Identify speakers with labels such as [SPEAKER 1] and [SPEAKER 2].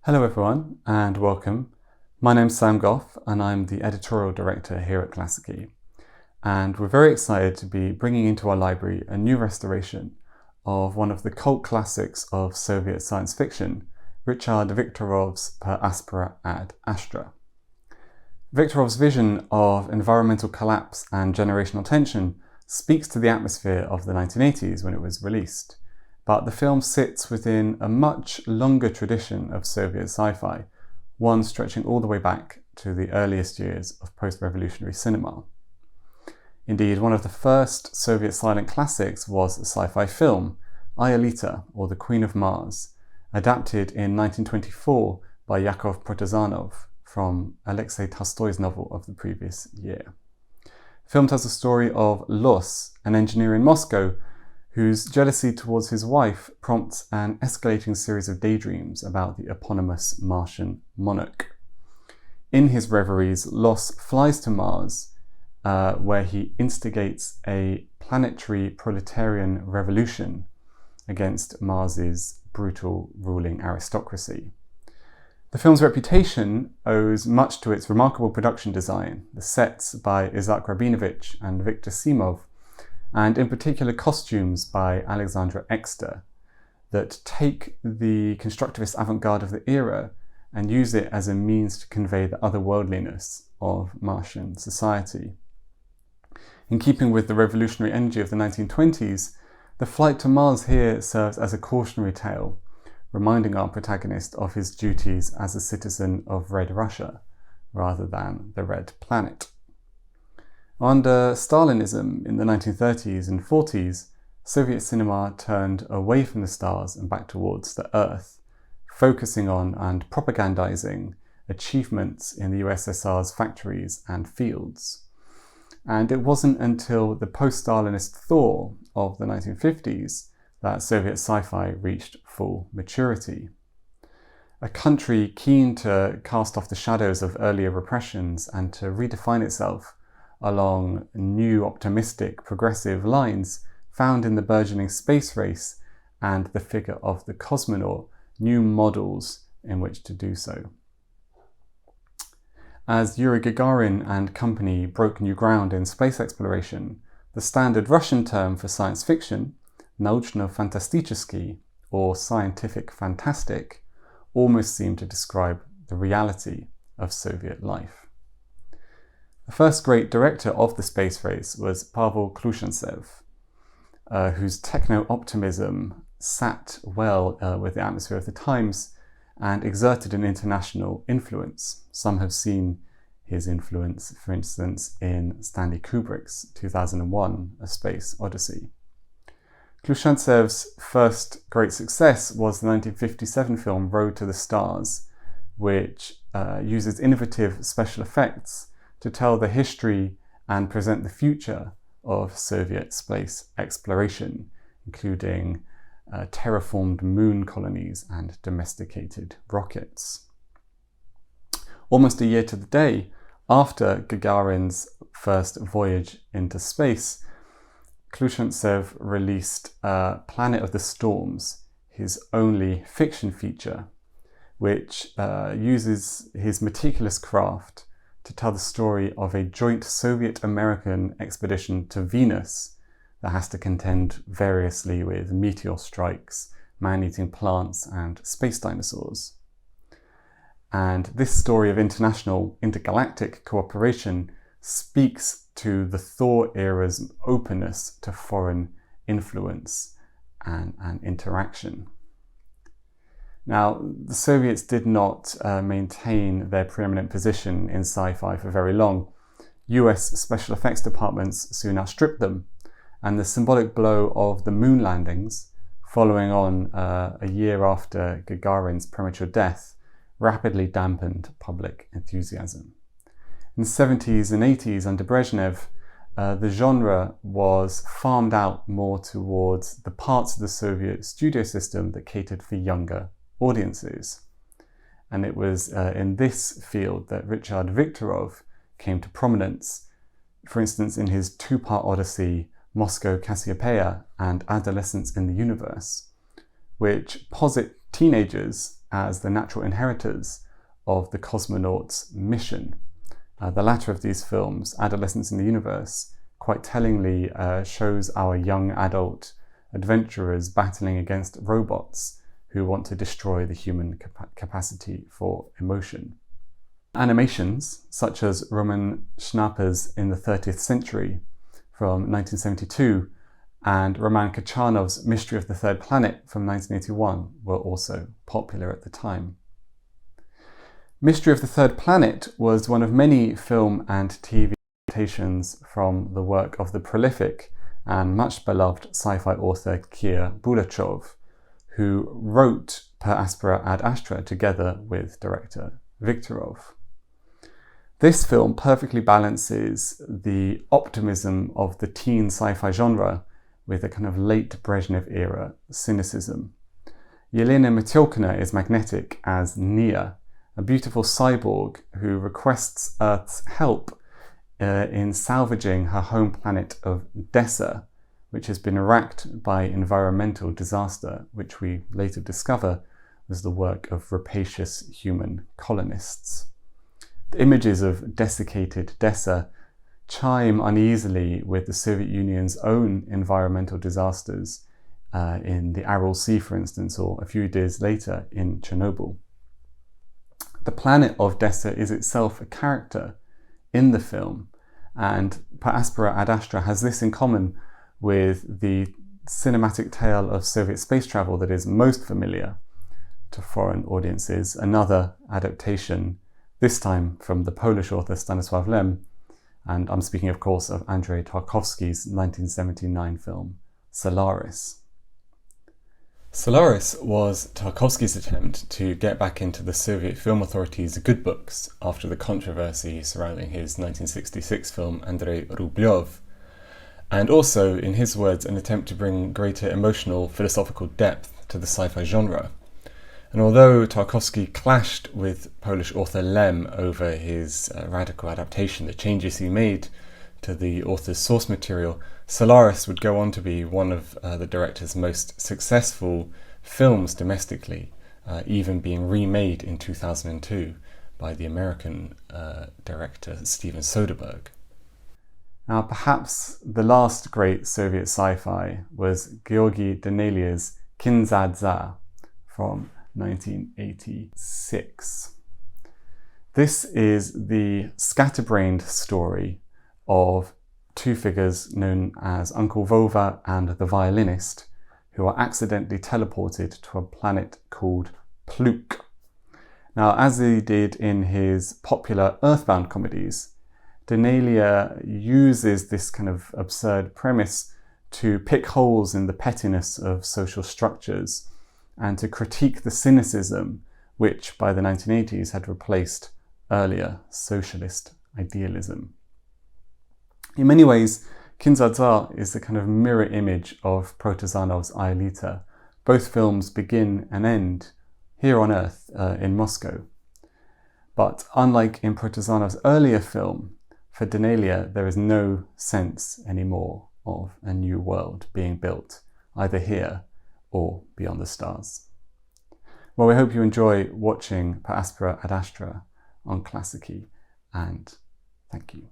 [SPEAKER 1] Hello everyone and welcome. My name's Sam Goff and I'm the editorial director here at Klassiki. And we're very excited to be bringing into our library a new restoration of one of the cult classics of Soviet science fiction, Richard Viktorov's Per Aspera ad Astra. Viktorov's vision of environmental collapse and generational tension speaks to the atmosphere of the 1980s when it was released. But the film sits within a much longer tradition of Soviet sci-fi, one stretching all the way back to the earliest years of post-revolutionary cinema. Indeed, one of the first Soviet silent classics was a sci-fi film, Aelita, or The Queen of Mars, adapted in 1924 by Yakov Protazanov from Alexei Tolstoy's novel of the previous year. The film tells the story of Los, an engineer in Moscow, whose jealousy towards his wife prompts an escalating series of daydreams about the eponymous Martian monarch. In his reveries, Los flies to Mars, where he instigates a planetary proletarian revolution against Mars's brutal ruling aristocracy. The film's reputation owes much to its remarkable production design, the sets by Isaac Rabinovich and Viktor Simov, and in particular costumes by Alexandra Exter, that take the constructivist avant-garde of the era and use it as a means to convey the otherworldliness of Martian society. In keeping with the revolutionary energy of the 1920s, the flight to Mars here serves as a cautionary tale, reminding our protagonist of his duties as a citizen of Red Russia, rather than the Red Planet. Under Stalinism in the 1930s and 40s, Soviet cinema turned away from the stars and back towards the Earth, focusing on and propagandizing achievements in the USSR's factories and fields. And it wasn't until the post-Stalinist thaw of the 1950s that Soviet sci-fi reached full maturity. A country keen to cast off the shadows of earlier repressions and to redefine itself along new, optimistic, progressive lines found in the burgeoning space race and the figure of the cosmonaut, new models in which to do so. As Yuri Gagarin and company broke new ground in space exploration, the standard Russian term for science fiction, naучно-фантастический, or scientific fantastic, almost seemed to describe the reality of Soviet life. The first great director of the space race was Pavel Klushantsev, whose techno-optimism sat well with the atmosphere of the times and exerted an international influence. Some have seen his influence, for instance, in Stanley Kubrick's 2001 A Space Odyssey. Klushantsev's first great success was the 1957 film Road to the Stars, which uses innovative special effects to tell the history and present the future of Soviet space exploration, including terraformed moon colonies and domesticated rockets. Almost a year to the day after Gagarin's first voyage into space, Klushantsev released Planet of the Storms, his only fiction feature, which uses his meticulous craft to tell the story of a joint Soviet-American expedition to Venus that has to contend variously with meteor strikes, man-eating plants, and space dinosaurs. And this story of international, intergalactic cooperation speaks to the Thaw era's openness to foreign influence and interaction. Now, the Soviets did not maintain their preeminent position in sci-fi for very long. US special effects departments soon outstripped them, and the symbolic blow of the moon landings, following on a year after Gagarin's premature death, rapidly dampened public enthusiasm. In the 70s and 80s under Brezhnev, the genre was farmed out more towards the parts of the Soviet studio system that catered for younger audiences. And it was in this field that Richard Viktorov came to prominence, for instance in his two-part odyssey Moscow Cassiopeia and Adolescence in the Universe, which posit teenagers as the natural inheritors of the cosmonauts' mission. The latter of these films, Adolescence in the Universe, quite tellingly shows our young adult adventurers battling against robots who want to destroy the human capacity for emotion. Animations, such as Roman Schnapper's In the 30th Century from 1972 and Roman Kachanov's Mystery of the Third Planet from 1981 were also popular at the time. Mystery of the Third Planet was one of many film and TV adaptations from the work of the prolific and much beloved sci-fi author Keir Bulachov, who wrote Per Aspera ad Astra together with director Viktorov. This film perfectly balances the optimism of the teen sci-fi genre with a kind of late Brezhnev era cynicism. Yelena Metyolkina is magnetic as Nia, a beautiful cyborg who requests Earth's help in salvaging her home planet of Dessa, which has been racked by environmental disaster, which we later discover was the work of rapacious human colonists. The images of desiccated Dessa chime uneasily with the Soviet Union's own environmental disasters in the Aral Sea, for instance, or a few days later in Chernobyl. The planet of Dessa is itself a character in the film, and Per Aspera ad Astra has this in common with the cinematic tale of Soviet space travel that is most familiar to foreign audiences, another adaptation, this time from the Polish author Stanisław Lem, and I'm speaking of course of Andrzej Tarkovsky's 1979 film Solaris. Solaris was Tarkovsky's attempt to get back into the Soviet Film Authority's good books after the controversy surrounding his 1966 film Andrei Rublev, and also, in his words, an attempt to bring greater emotional, philosophical depth to the sci-fi genre. And although Tarkovsky clashed with Polish author Lem over his radical adaptation, the changes he made to the author's source material, Solaris would go on to be one of the director's most successful films domestically, even being remade in 2002 by the American director Steven Soderbergh. Now, perhaps the last great Soviet sci-fi was Georgy Danelia's Kin-Za-Za from 1986. This is the scatterbrained story of two figures known as Uncle Vova and the violinist, who are accidentally teleported to a planet called Pluk. Now, as he did in his popular Earthbound comedies, Danelia uses this kind of absurd premise to pick holes in the pettiness of social structures and to critique the cynicism which by the 1980s had replaced earlier socialist idealism. In many ways, Kin-Za-Za is a kind of mirror image of Protazanov's Aelita. Both films begin and end here on Earth in Moscow. But unlike in Protazanov's earlier film, for Danelia there is no sense anymore of a new world being built, either here or beyond the stars. Well, we hope you enjoy watching Per Aspera ad Astra on Klassiki, and thank you.